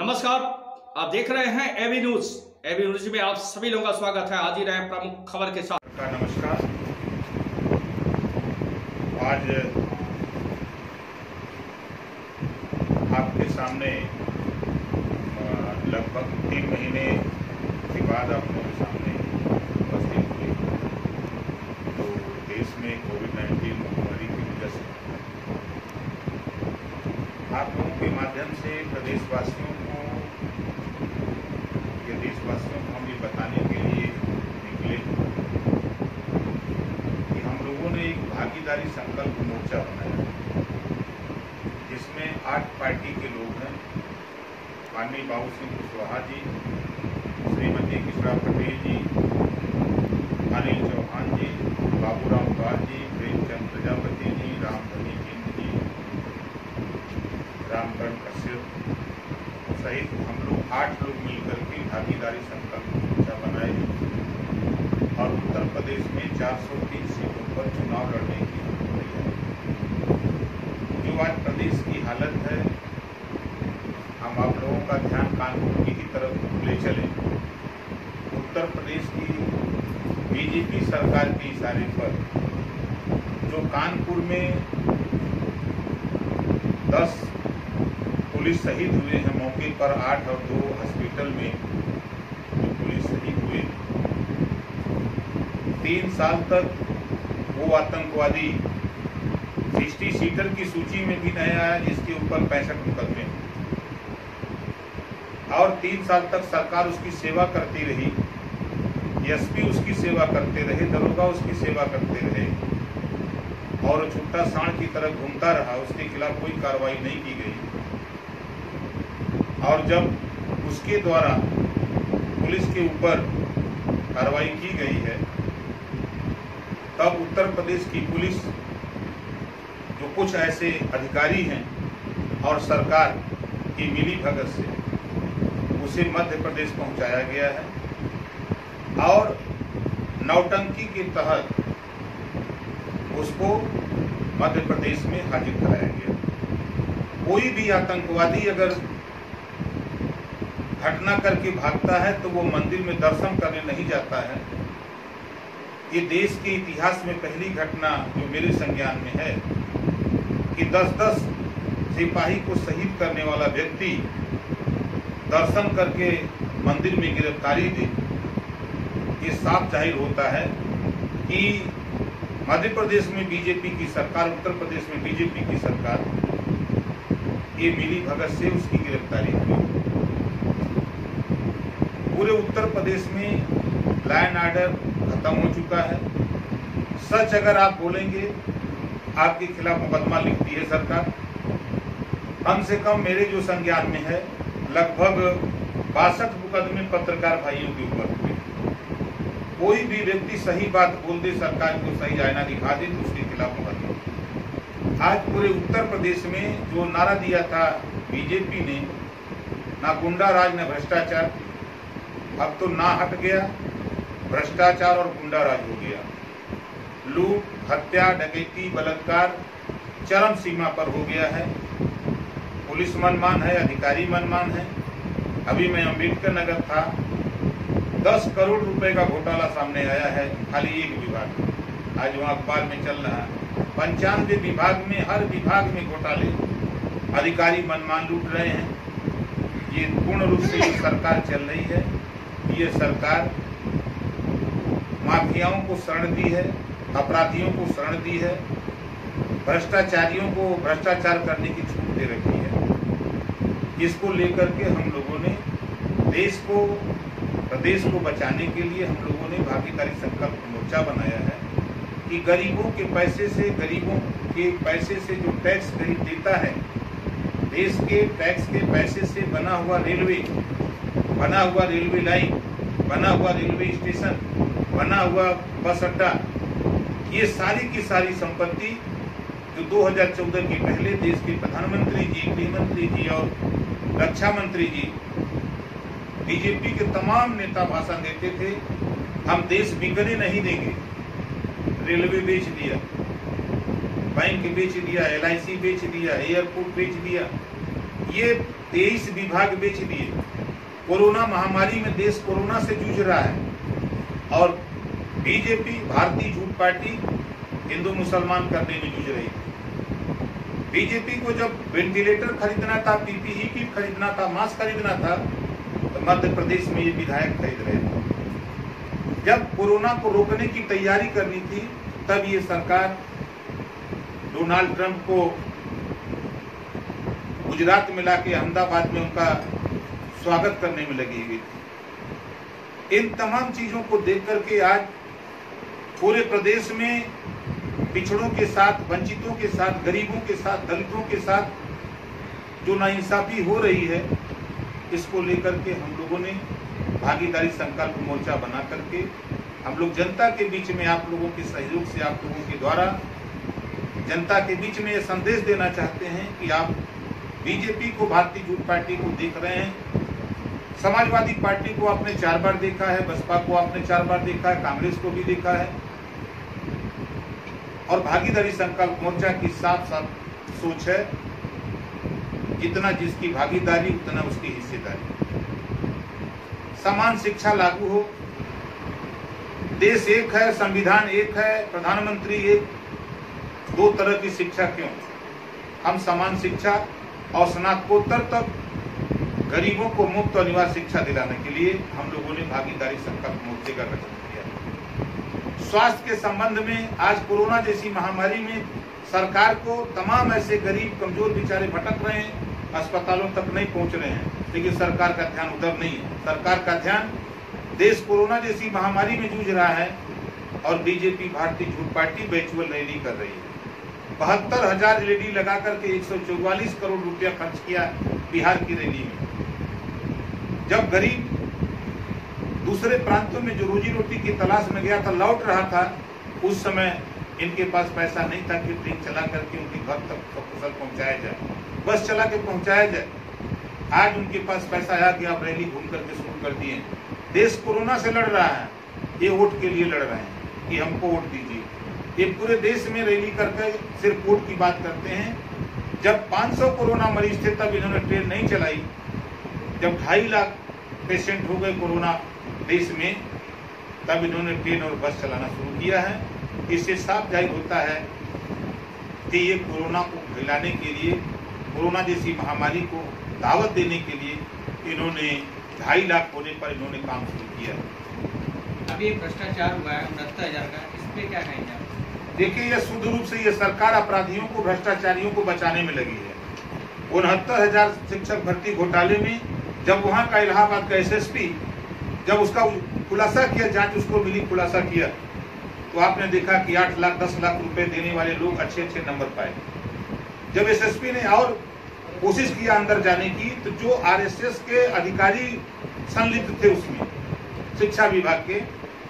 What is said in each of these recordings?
नमस्कार, आप देख रहे हैं एबी न्यूज। एबी न्यूज में आप सभी लोगों का स्वागत है। आज ही रहे प्रमुख खबर के साथ। नमस्कार। आज आपके सामने लगभग 3 महीने के बाद आप लोगों के सामने उपस्थित हुए। तो देश में कोविड-19 महामारी की वजह से आप लोगों के माध्यम से देशवासियों को हम ये बताने के लिए निकले कि हम लोगों ने एक भागीदारी संकल्प मोर्चा बनाया, जिसमें 8 पार्टी के लोग हैं। माननीय बाबू सिंह कुशवाहा जी, श्रीमती किशोरा पटेल जी, अनिल चौहान जी, बाबूराम पाल जी, प्रेमचंद प्रजापति जी, रामधनी जी, रामकरण कश्यप सहित हम लोग 8 लोग मिलकर के भागीदारी संकल्प मोर्चा बनाए और उत्तर प्रदेश में 403 सीटों पर चुनाव लड़ने की तैयारी। जो आज प्रदेश की हालत है, हम आप लोगों का ध्यान कानपुर की ही तरफ ले चले। उत्तर प्रदेश की बीजेपी सरकार के इशारे पर जो कानपुर में 10 पुलिस शहीद हुए हैं, मौके पर 8 और 2 हॉस्पिटल में जो पुलिस शहीद हुए, 3 साल तक वो आतंकवादी 60 सीटर की सूची में भी नहीं आया, जिसके ऊपर 65 मुकदमे और 3 साल तक सरकार उसकी सेवा करती रही। एसपी उसकी सेवा करते रहे, दरोगा उसकी सेवा करते रहे और छुट्टा सांड की तरह घूमता रहा। उसके खिलाफ कोई कार्रवाई नहीं की गई और जब उसके द्वारा पुलिस के ऊपर कार्रवाई की गई है, तब उत्तर प्रदेश की पुलिस जो कुछ ऐसे अधिकारी हैं और सरकार की मिलीभगत से उसे मध्य प्रदेश पहुंचाया गया है और नौटंकी के तहत उसको मध्य प्रदेश में हाजिर कराया गया। कोई भी आतंकवादी अगर घटना करके भागता है तो वो मंदिर में दर्शन करने नहीं जाता है। ये देश के इतिहास में पहली घटना जो मेरे संज्ञान में है कि 10-10 सिपाही को शहीद करने वाला व्यक्ति दर्शन करके मंदिर में गिरफ्तारी दे। ये साफ जाहिर होता है कि मध्य प्रदेश में बीजेपी की सरकार, उत्तर प्रदेश में बीजेपी की सरकार, ये मिली भगत से उसकी गिरफ्तारी हुई। पूरे उत्तर प्रदेश में लॉ एंड ऑर्डर खत्म हो चुका है। सच अगर आप बोलेंगे, आपके खिलाफ मुकदमा लिखती है सरकार। कम से कम मेरे जो संज्ञान में है, लगभग 62 मुकदमे पत्रकार भाइयों के ऊपर हुए। कोई भी व्यक्ति सही बात बोल दे, सरकार को सही आईना दिखा दे, तो उसके खिलाफ मुकदमा। आज पूरे उत्तर प्रदेश में जो नारा दिया था बीजेपी ने, ना गुंडा राज न भ्रष्टाचार, अब तो ना हट गया, भ्रष्टाचार और गुंडा राज हो गया। लूट, हत्या, डकैती, बलात्कार चरम सीमा पर हो गया है। पुलिस मनमान है, अधिकारी मनमान है। अभी मैं अम्बेडकर नगर था, 10 करोड़ रुपए का घोटाला सामने आया है खाली एक विभाग में। आज वहाँ अखबार में चल रहा है 95 विभाग में, हर विभाग में घोटाले, अधिकारी मनमान लूट रहे हैं। ये पूर्ण रूप से जो सरकार चल रही है, ये सरकार माफियाओं को शरण दी है, अपराधियों को शरण दी है, भ्रष्टाचारियों को भ्रष्टाचार करने की छूट दे रखी है। इसको लेकर के हम लोगों ने प्रदेश को बचाने के लिए हम लोगों ने भागीदारी संकल्प मोर्चा बनाया है कि गरीबों के पैसे से जो टैक्स गरीब देता है, देश के टैक्स के पैसे से बना हुआ रेलवे लाइन, बना हुआ रेलवे स्टेशन, बना हुआ बस अड्डा, ये सारी की सारी संपत्ति जो 2014 के पहले देश के प्रधानमंत्री जी, गृहमंत्री जी और रक्षा मंत्री जी, बीजेपी के तमाम नेता भाषण देते थे, हम देश बिकने नहीं देंगे। रेलवे बेच दिया, बैंक बेच दिया, LIC बेच दिया, एयरपोर्ट बेच दिया, ये 23 विभाग बेच दिए। कोरोना महामारी में देश कोरोना से जूझ रहा है और बीजेपी भारतीय झूठ पार्टी हिंदू मुसलमान करने में जूझ रही थी। बीजेपी को जब वेंटिलेटर खरीदना था, पीपीई किट खरीदना था, मास्क खरीदना था, तो मध्य प्रदेश में ये विधायक खरीद रहे थे। जब कोरोना को रोकने की तैयारी करनी थी, तब ये सरकार डोनाल्ड ट्रंप को गुजरात में लाके अहमदाबाद में उनका स्वागत करने में लगी हुई थी। इन तमाम चीजों को देख करके आज पूरे प्रदेश में पिछड़ों के साथ, वंचितों के साथ, गरीबों के साथ, दलितों के साथ जो नाइंसाफी हो रही है, इसको लेकर के हम लोगों ने भागीदारी संकल्प मोर्चा बना करके हम लोग जनता के बीच में, आप लोगों के सहयोग से, आप लोगों के द्वारा जनता के बीच में ये संदेश देना चाहते हैं कि आप बीजेपी को, भारतीय जनता पार्टी को देख रहे हैं, समाजवादी पार्टी को आपने 4 बार देखा है, बसपा को आपने 4 बार देखा है, कांग्रेस को भी देखा है, और भागीदारी संकल्प मोर्चा की साफ साफ सोच है, जितना जिसकी भागीदारी उतना उसकी हिस्सेदारी। समान शिक्षा लागू हो, देश एक है, संविधान एक है, प्रधानमंत्री एक, 2 तरह की शिक्षा क्यों? हम समान शिक्षा और स्नातकोत्तर तक गरीबों को मुफ्त और अनिवार्य शिक्षा दिलाने के लिए हम लोगों ने भागीदारी संकल्प मोर्चे का गठन किया। स्वास्थ्य के संबंध में आज कोरोना जैसी महामारी में सरकार को तमाम ऐसे गरीब कमजोर बेचारे भटक रहे हैं, अस्पतालों तक नहीं पहुंच रहे हैं, लेकिन सरकार का ध्यान उधर नहीं है। सरकार का ध्यान देश कोरोना जैसी महामारी में जूझ रहा है और BJP Bharatiya Janata party virtual rally कर रही है। 72,000 एलईडी लगा करके 144 करोड़ रुपया खर्च किया बिहार की रैली में। जब गरीब दूसरे प्रांतों में जो रोजी रोटी की तलाश में गया था, लौट रहा था, उस समय इनके पास पैसा नहीं था कि ट्रेन चला करके उनके घर तक कुशल पहुंचाया जाए, बस चला के पहुंचाया जाए। आज उनके पास पैसा आया कि आप रैली घूम करके शुरू कर दिए। देश कोरोना से लड़ रहा है, ये वोट के लिए लड़ रहे हैं कि हमको वोट दीजिए। ये पूरे देश में रैली करके सिर्फ वोट की बात करते हैं। जब 500 कोरोना मरीज थे तब इन्होंने ट्रेन नहीं चलाई। जब 2.5 लाख पेशेंट हो गए कोरोना देश में, तब इन्होंने ट्रेन और बस चलाना शुरू किया है। इससे साफ जाहिर होता है कि ये कोरोना को फैलाने के लिए, कोरोना जैसी महामारी को दावत देने के लिए इन्होंने 2.5 लाख होने पर इन्होंने काम शुरू किया। अभी भ्रष्टाचार हुआ है 69,000 का, इस पे क्या कहेंगे आप? देखिए, यह शुद्ध रूप से ये सरकार अपराधियों को, भ्रष्टाचारियों को बचाने में लगी है। 69,000 शिक्षक भर्ती घोटाले में जब वहां का इलाहाबाद का एसएसपी जब उसका खुलासा किया, जांच उसको मिली, खुलासा किया, तो आपने देखा कि 8 लाख 10 लाख रुपए देने वाले लोग अच्छे अच्छे नंबर पाए। जब एसएसपी ने और कोशिश किया अंदर जाने की, तो जो आरएसएस के अधिकारी संलिप्त थे उसमें, शिक्षा विभाग के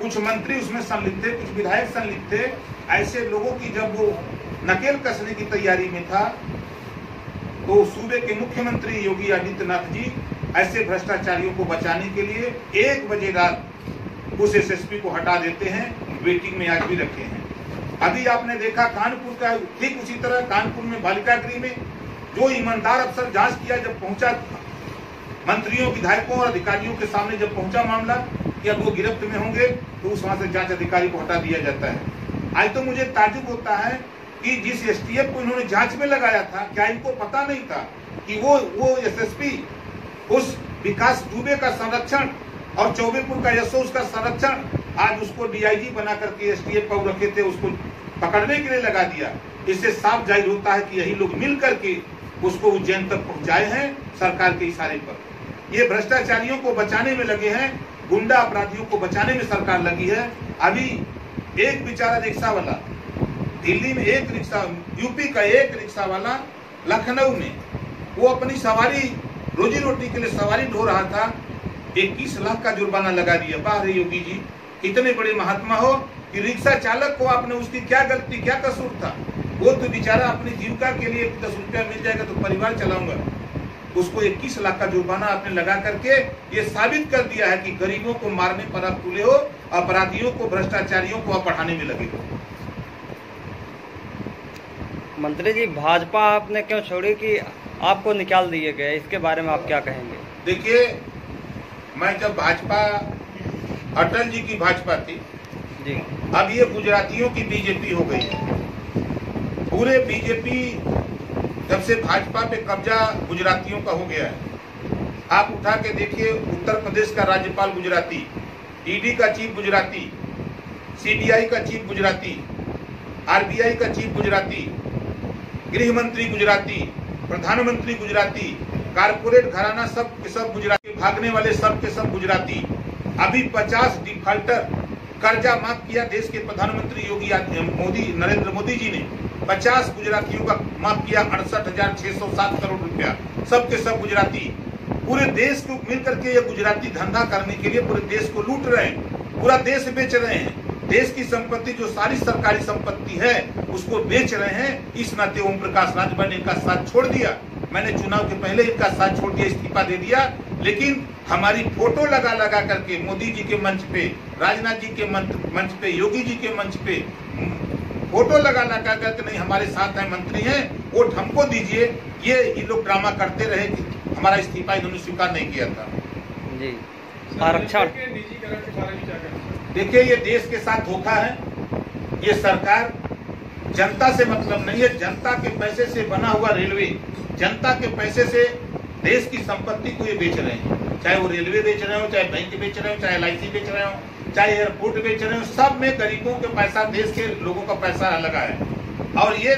कुछ मंत्री उसमें संलिप्त थे, कुछ विधायक संलिप्त थे, ऐसे लोगों की जब वो नकेल कसने की तैयारी में था, तो सूबे के मुख्यमंत्री योगी आदित्यनाथ जी ऐसे भ्रष्टाचारियों को बचाने के लिए 1 बजे रात उस एसएसपी को हटा देते हैं। वेटिंग में आज भी रखे हैं। अभी आपने देखा कानपुर का, ठीक उसी तरह कानपुर में बालिका गृह में जो ईमानदार अफसर जांच किया, जब पहुंचा मंत्रियों, विधायकों और अधिकारियों के सामने जब पहुंचा मामला कि अब वो गिरफ्त में होंगे, तो उस वहां से जांच अधिकारी को हटा दिया जाता है। आज तो मुझे ताज्जुब होता है कि जिस एसटीएफ को इन्होंने जांच में लगाया था, क्या इनको पता नहीं था कि वो एसएसपी उस विकास दुबे का संरक्षण और चौबेपुर का यशो उसका संरक्षण, आज उसको डीआईजी बना करके एसटीएफ पर रखे थे, उसको पकड़ने के लिए लगा दिया। इससे साफ जाहिर होता है कि यही लोग मिल करके उसको उज्जैन तक पहुंचाए हैं सरकार के इशारे पर। ये भ्रष्टाचारियों को बचाने में लगे हैं, गुंडा अपराधियों को बचाने में सरकार लगी है। अभी एक बेचारा रिक्शा वाला दिल्ली में, एक रिक्शा, यूपी का एक रिक्शा वाला लखनऊ में, वो अपनी सवारी, रोजी रोटी के लिए सवारी ढो रहा था, 21 लाख का जुर्माना लगा दिया। वाह रे योगी जी, इतने बड़े महात्मा हो कि रिक्शा चालक को आपने, उसकी क्या गलती, क्या कसूर था? वो तो बेचारा अपनी जीविका के लिए 10 रुपया मिल जाएगा तो परिवार चलाऊंगा, उसको 21 लाख का जुर्माना आपने लगा करके ये साबित कर दिया है कि गरीबों को मारने पर आप तुले हो, अपराधियों को, भ्रष्टाचारियों को आप बढ़ाने में लगे हो। मंत्री जी, भाजपा आपने क्यों छोड़ी कि आपको निकाल दिए गए, इसके बारे में आप क्या कहेंगे? देखिए, मैं जब भाजपा, अटल जी की भाजपा थी जी, अब ये गुजरातियों की बीजेपी हो गई है। पूरे बीजेपी जब से भाजपा पे कब्जा गुजरातियों का हो गया है। आप उठा के देखिए, उत्तर प्रदेश का राज्यपाल गुजराती, ईडी का चीफ गुजराती, सीबीआई का चीफ गुजराती, आरबीआई का चीफ गुजराती, गृह मंत्री गुजराती, प्रधानमंत्री गुजराती, कारपोरेट घराना सब के सब गुजराती, भागने वाले सब के सब गुजराती। अभी 50 डिफाल्टर कर्जा माफ किया देश के प्रधानमंत्री नरेंद्र मोदी जी ने 50 गुजरातियों का माफ किया, 68,607 करोड़ रुपया, सब के सब गुजराती। पूरे देश को मिलकर के ये गुजराती धंधा करने के लिए पूरे देश को लूट रहे हैं, पूरा देश बेच रहे हैं। देश की संपत्ति जो सारी सरकारी संपत्ति है उसको बेच रहे हैं। इस नाते ओम प्रकाश राजभर ने इनका साथ छोड़ दिया। मैंने चुनाव के पहले इनका साथ छोड़ दिया, इस्तीफा दे दिया। लेकिन हमारी फोटो लगा लगा करके मोदी जी के मंच पे, राजनाथ जी के मंच पे, योगी जी के मंच पे फोटो लगा लगा करके नहीं हमारे साथ है, मंत्री हैं, वोट हमको दीजिए, ये लोग ड्रामा करते रहे कि हमारा इस्तीफा इन्होंने स्वीकार नहीं किया था। जी, आरक्षण देखिए, ये देश के साथ धोखा है। ये सरकार जनता से मतलब नहीं है। जनता के पैसे से बना हुआ रेलवे, जनता के पैसे से देश की संपत्ति को ये बेच रहे हैं। चाहे वो रेलवे बेच रहे हो, चाहे बैंक बेच रहे हो, चाहे LIC बेच रहे हो, चाहे एयरपोर्ट बेच रहे हो, सब में गरीबों के पैसा, देश के लोगों का पैसा लगा है। और ये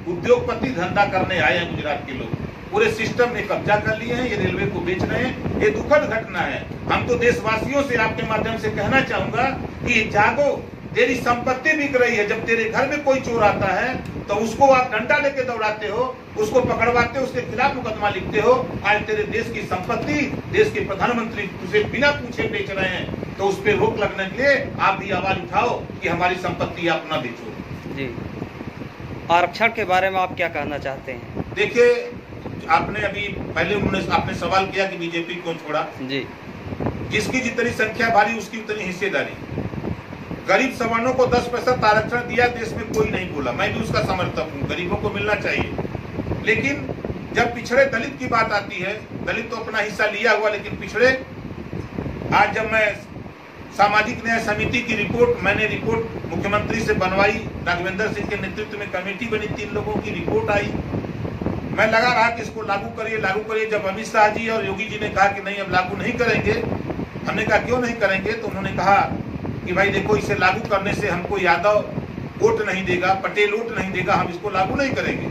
उद्योगपति धंधा करने आए हैं गुजरात के लोग, पूरे सिस्टम में कब्जा कर लिए हैं, ये रेलवे को बेच रहे हैं। ये दुखद घटना है। हम तो देशवासियों से आपके माध्यम से कहना चाहूंगा कि जागो, तेरी संपत्ति बिक रही है। जब तेरे घर में कोई चोर आता है तो उसको आप डंडा लेके दौड़ाते हो, उसको पकड़वाते हो, उसके खिलाफ मुकदमा लिखते हो। आज तेरे देश की संपत्ति देश के प्रधानमंत्री उसे बिना पूछे बेच रहे हैं, तो उस पर रोक लगने के लिए आप भी आवाज उठाओ कि हमारी संपत्ति आप न बेचो। जी, आरक्षण के बारे में आप क्या कहना चाहते हैं? देखिए, आपने अभी पहले आपने सवाल किया कि बीजेपी क्यों छोड़ा। जी, जिसकी जितनी संख्या भारी उसकी उतनी हिस्सेदारी। गरीब सवर्णों को 10% आरक्षण दिया, देश में कोई नहीं बोला। मैं भी उसका समर्थक हूँ, गरीबों को मिलना चाहिए। लेकिन जब पिछड़े दलित की बात आती है, दलित तो अपना हिस्सा लिया हुआ, लेकिन पिछड़े, आज जब मैं सामाजिक न्याय समिति की मैंने रिपोर्ट मुख्यमंत्री से बनवाई, राघवेंद्र सिंह के नेतृत्व में कमेटी बनी, 3 लोगों की रिपोर्ट आई। मैं लगा रहा कि इसको लागू करिए, लागू करिए। जब अमित शाह जी और योगी जी ने कहा कि नहीं अब लागू नहीं करेंगे, हमने कहा क्यों नहीं करेंगे, तो उन्होंने कहा कि भाई देखो, इसे लागू करने से हमको यादव वोट नहीं देगा, पटेल वोट नहीं देगा, हम इसको लागू नहीं करेंगे।